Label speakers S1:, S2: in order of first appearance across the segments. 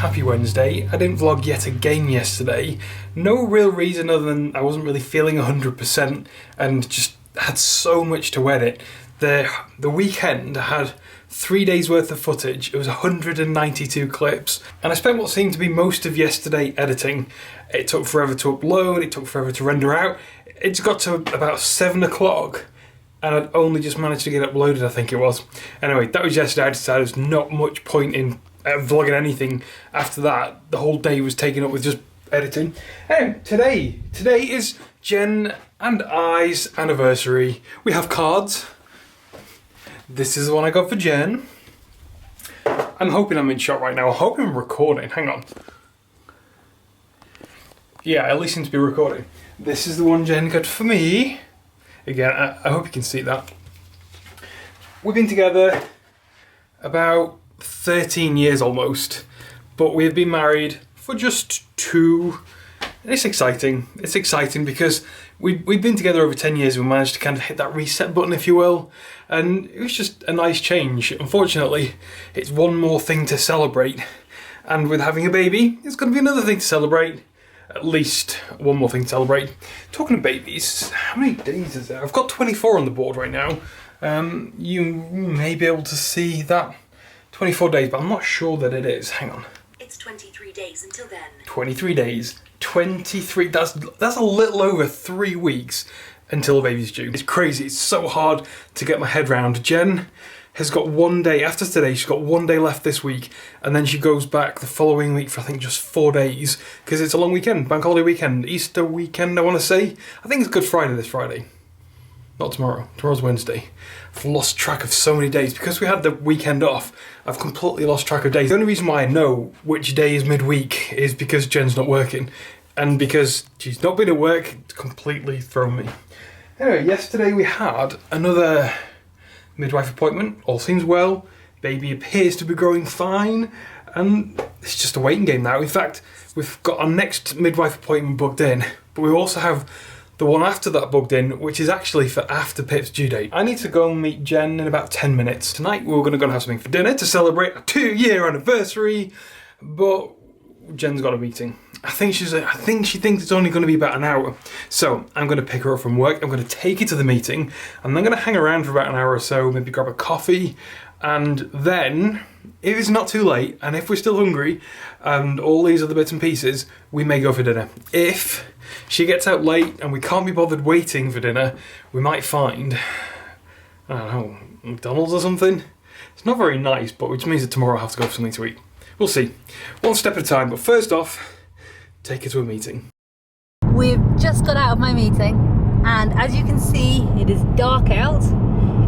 S1: happy Wednesday. I didn't vlog yet again yesterday. No real reason other than I wasn't really feeling 100% and just had so much to edit. The weekend had 3 days worth of footage. It was 192 clips, and I spent what seemed to be most of yesterday editing. It took forever to upload, it took forever to render out. It's got to about 7 o'clock and I'd only just managed to get it uploaded, I think it was. Anyway, that was yesterday. I decided there's not much point in vlogging anything after that. The whole day was taken up with just editing. Anyway, today is Jen and I's anniversary. We have cards. This is the one I got for Jen. I'm hoping I'm in shot right now. I'm hoping I'm recording. Hang on. Yeah, I at least seem to be recording. This is the one Jen got for me. Again, I hope you can see that. We've been together about 13 years almost, but we've been married for just 2. It's exciting. It's exciting because we've been together over 10 years and we managed to kind of hit that reset button, if you will, and it was just a nice change. Unfortunately, it's one more thing to celebrate, and with having a baby, it's going to be another thing to celebrate. At least one more thing to celebrate. Talking of babies, how many days is there? I've got 24 on the board right now. You may be able to see that 24 days, but I'm not sure that it is. Hang on.
S2: It's 23 days until then.
S1: 23 days. 23. That's a little over 3 weeks until the baby's due. It's crazy. It's so hard to get my head round. Jen has got 1 day, after today, she's got 1 day left this week, and then she goes back the following week for I think just 4 days, because it's a long weekend, bank holiday weekend, Easter weekend I want to say. I think it's Good Friday this Friday. Not tomorrow, tomorrow's Wednesday. I've lost track of so many days. Because we had the weekend off, I've completely lost track of days. The only reason why I know which day is midweek is because Jen's not working, and because she's not been at work, it's completely thrown me. Anyway, yesterday we had another midwife appointment. All seems well, baby appears to be growing fine, and it's just a waiting game now. In fact, we've got our next midwife appointment booked in, but we also have the one after that booked in, which is actually for after Pip's due date. I need to go and meet Jen in about 10 minutes. Tonight we're going to go and have something for dinner to celebrate our 2-year anniversary, but Jen's got a meeting. I think she thinks it's only going to be about an hour. So I'm going to pick her up from work, I'm going to take her to the meeting, and then I'm going to hang around for about an hour or so, maybe grab a coffee, and then, if it's not too late, and if we're still hungry, and all these other bits and pieces, we may go for dinner. If she gets out late and we can't be bothered waiting for dinner, we might find, I don't know, McDonald's or something. It's not very nice, but which means that tomorrow I'll have to go for something to eat. We'll see. One step at a time, but first off, take her to a meeting.
S3: We've just got out of my meeting, and as you can see, it is dark out.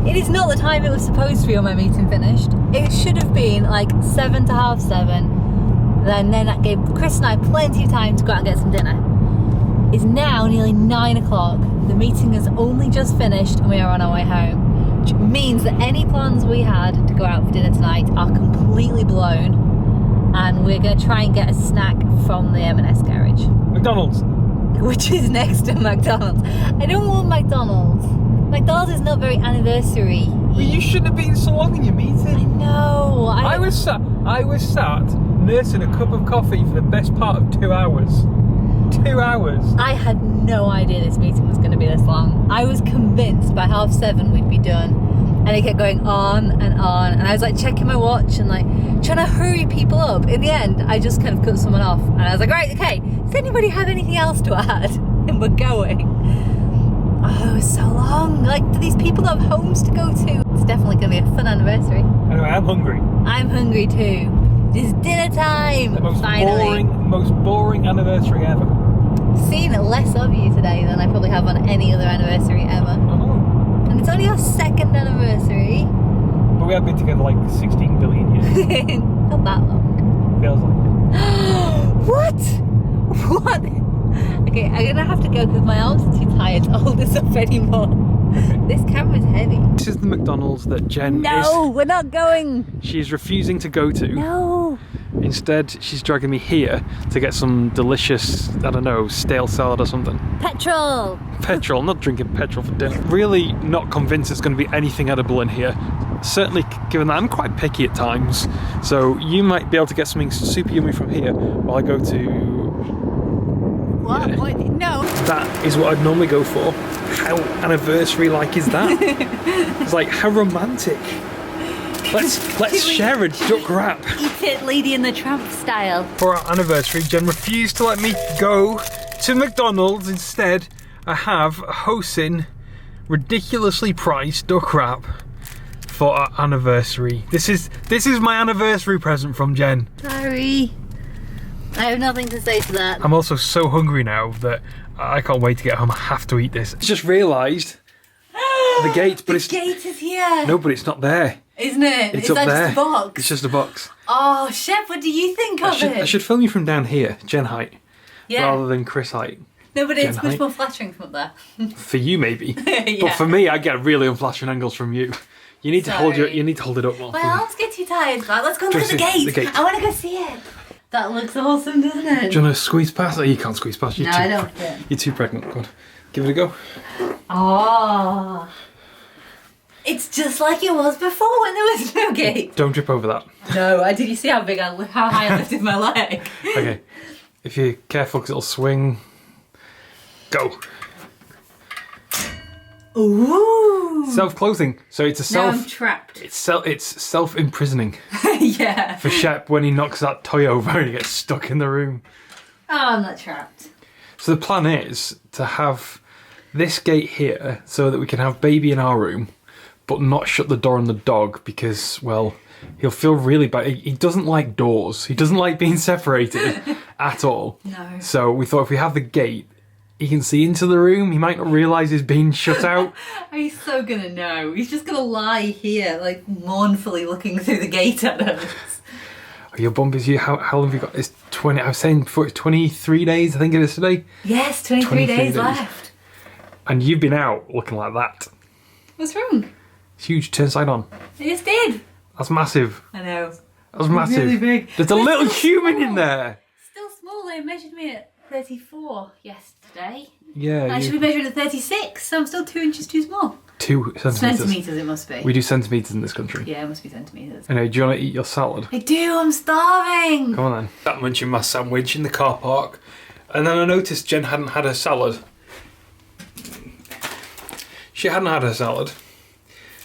S3: It is not the time it was supposed to be on my meeting finished. It should have been like 7 to half 7. Then that gave Chris and I plenty of time to go out and get some dinner. It's now nearly 9 o'clock. The meeting has only just finished and we are on our way home, which means that any plans we had to go out for dinner tonight are completely blown. And we're going to try and get a snack from the M&S garage.
S1: McDonald's.
S3: Which is next to McDonald's. I don't want McDonald's. McDonald's is not very anniversary.
S1: Well, you shouldn't have been so long in your meeting.
S3: I know.
S1: I was sat nursing a cup of coffee for the best part of 2 hours. 2 hours.
S3: I had no idea this meeting was going to be this long. I was convinced by 7:30 we'd be done. And it kept going on, and I was like checking my watch and like trying to hurry people up. In the end, I just kind of cut someone off, and I was like, right, okay, does anybody have anything else to add? And we're going. Oh, it was so long. Like, do these people have homes to go to? It's definitely going to be a fun anniversary.
S1: Anyway, I'm hungry.
S3: I'm hungry too. It's dinner time.
S1: The most
S3: finally.
S1: boring anniversary ever.
S3: I've seen less of you today than I probably have on any other anniversary ever.
S1: I know.
S3: And it's only our 2nd anniversary.
S1: But we have been together like 16 billion years.
S3: Not that long.
S1: Feels like it.
S3: What? What? Okay, I'm gonna have to go because my arms are too tired to hold this up anymore. Okay. This camera's heavy.
S1: This is the McDonald's that Jen
S3: No, we're not going.
S1: She's refusing to go to.
S3: No.
S1: Instead, she's dragging me here to get some delicious, I don't know, stale salad or something.
S3: Petrol!
S1: Petrol, not drinking petrol for dinner. Really not convinced there's going to be anything edible in here. Certainly, given that I'm quite picky at times. So you might be able to get something super yummy from here while I go to...
S3: What?
S1: Yeah.
S3: What? No.
S1: That is what I'd normally go for. How anniversary-like is that? It's like, how romantic. Let's share a duck wrap.
S3: Eat it, Lady in the Tramp style.
S1: For our anniversary, Jen refused to let me go to McDonald's. Instead, I have a Hosin ridiculously priced duck wrap for our anniversary. This is my anniversary present from Jen.
S3: Sorry. I have nothing to say to that.
S1: I'm also so hungry now that I can't wait to get home. I have to eat this. I just realised the gate, but
S3: the gate is here.
S1: No, but it's not there.
S3: Isn't it?
S1: It's
S3: is
S1: up
S3: that
S1: there.
S3: just a box?
S1: It's just a box.
S3: Oh, Shep, what do you think of it?
S1: I should film you from down here, Jen height, rather than Chris height.
S3: No, but it's
S1: Jen
S3: much
S1: height.
S3: more flattering from up there.
S1: For you, maybe.
S3: Yeah.
S1: But for me, I get really unflattering angles from you. You need to hold
S3: Sorry.
S1: you need to hold it up more.
S3: My arms get too tired. Right, let's go and
S1: Do
S3: look
S1: you
S3: at the
S1: see
S3: gate.
S1: the gate?
S3: I want to go see it. That looks awesome, doesn't it?
S1: Do you want to squeeze past? Oh, you can't squeeze past.
S3: No, I don't fit.
S1: You're too pregnant. Go on. Give it a go.
S3: Oh. It's just like it was before when there was no gate.
S1: Don't trip over that.
S3: No, did you see how high I lifted my leg?
S1: Okay. If you're careful, because it'll swing. Go.
S3: Ooh.
S1: Self-closing. So it's a
S3: Now I'm trapped.
S1: It's self-imprisoning
S3: Yeah.
S1: for Shep when he knocks that toy over and he gets stuck in the room.
S3: Oh, I'm not trapped.
S1: So the plan is to have this gate here so that we can have baby in our room, but not shut the door on the dog because, well, he'll feel really bad. He doesn't like doors. He doesn't like being separated at all.
S3: No.
S1: So we thought if we have the gate, he can see into the room. He might not realise he's being shut out.
S3: He's so gonna know. He's just gonna lie here, like mournfully looking through the gate at us.
S1: Oh, your bump is you. How long have you got? It's 20. I was saying before, it's 23 days. I think it is today.
S3: Yes, 23 days
S1: days.
S3: left.
S1: And you've been out looking like that.
S3: What's wrong?
S1: It's huge. Turn side on.
S3: I just did.
S1: That's massive.
S3: I know.
S1: That's massive.
S3: Really big.
S1: There's a
S3: But
S1: little
S3: still
S1: human
S3: small.
S1: in there.
S3: Still small. They measured me at 34 yesterday.
S1: Yeah.
S3: I should be measuring at 36, so I'm still 2 inches too small.
S1: 2 centimetres.
S3: Centimetres it must be.
S1: We do centimetres in this country.
S3: Yeah, it must be centimetres.
S1: Anyway, do you want to eat your salad?
S3: I do, I'm starving.
S1: Come on then. That munching my sandwich in the car park. And then I noticed Jen hadn't had her salad. She hadn't had her salad.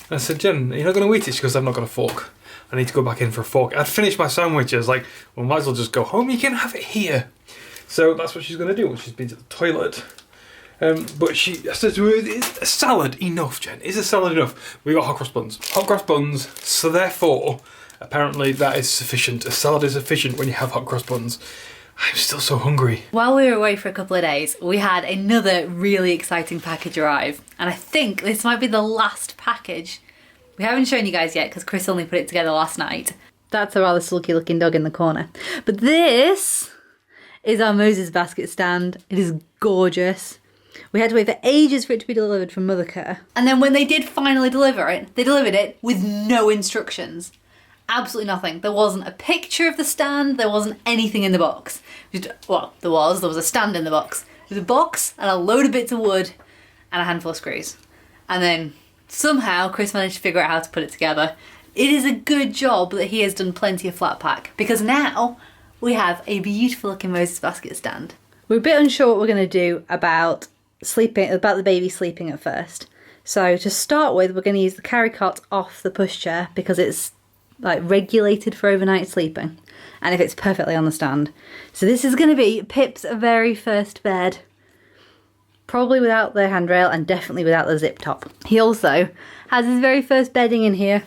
S1: And I said, Jen, you're not going to eat it? She goes, I've not got a fork. I need to go back in for a fork. I'd finished my sandwich. I was like, well, might as well just go home. You can have it here. So that's what she's going to do when she's been to the toilet. But I said to her, is a salad enough, Jen? Is a salad enough? We got hot cross buns. Hot cross buns, so therefore, apparently that is sufficient. A salad is sufficient when you have hot cross buns. I'm still so hungry.
S3: While we were away for a couple of days, we had another really exciting package arrive. And I think this might be the last package. We haven't shown you guys yet because Chris only put it together last night. That's a rather sulky looking dog in the corner. But this is our Moses basket stand. It is gorgeous. We had to wait for ages for it to be delivered from Mothercare. And then when they did finally deliver it, they delivered it with no instructions. Absolutely nothing. There wasn't a picture of the stand, there wasn't anything in the box. Well, there was a stand in the box. There was a box and a load of bits of wood and a handful of screws. And then somehow Chris managed to figure out how to put it together. It is a good job that he has done plenty of flat pack because now we have a beautiful looking Moses basket stand. We're a bit unsure what we're going to do about the baby sleeping at first. So to start with, we're going to use the carry cot off the pushchair because it's like regulated for overnight sleeping and if it's perfectly on the stand. So this is going to be Pip's very first bed, probably without the handrail and definitely without the zip top. He also has his very first bedding in here.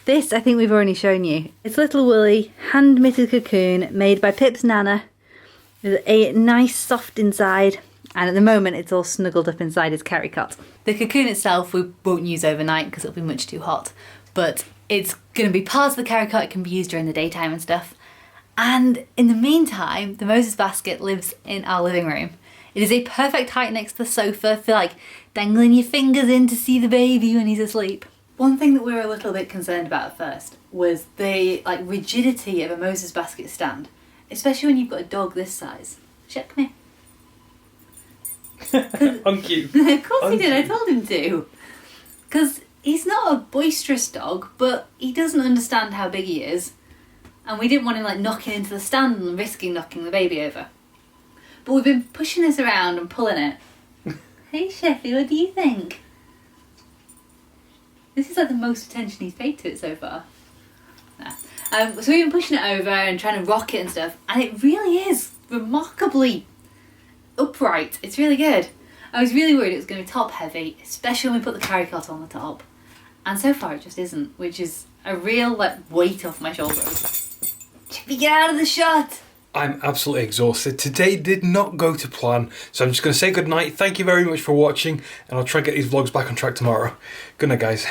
S3: This I think we've already shown you. It's little woolly hand knitted cocoon made by Pip's nana with a nice soft inside. And at the moment it's all snuggled up inside his carry cot. The cocoon itself we won't use overnight because it'll be much too hot. But it's going to be part of the carry cot. It can be used during the daytime and stuff. And in the meantime, the Moses basket lives in our living room. It is a perfect height next to the sofa for like dangling your fingers in to see the baby when he's asleep. One thing that we were a little bit concerned about at first was the like rigidity of a Moses basket stand, especially when you've got a dog this size. Shep, come here.
S1: Thank you.
S3: Of course he did, I told him to. Because he's not a boisterous dog, but he doesn't understand how big he is. And we didn't want him like knocking into the stand and risking knocking the baby over. But we've been pushing this around and pulling it. Hey Sheffy, what do you think? This is like the most attention he's paid to it so far. Nah. So we've been pushing it over and trying to rock it and stuff, and it really is remarkably upright. It's really good. I was really worried it was going to be top heavy, especially when we put the carry cot on the top. And so far it just isn't, which is a real like weight off my shoulders. Chippy, get out of the shot!
S1: I'm absolutely exhausted. Today did not go to plan, so I'm just going to say goodnight. Thank you very much for watching, and I'll try and get these vlogs back on track tomorrow. Good night, guys.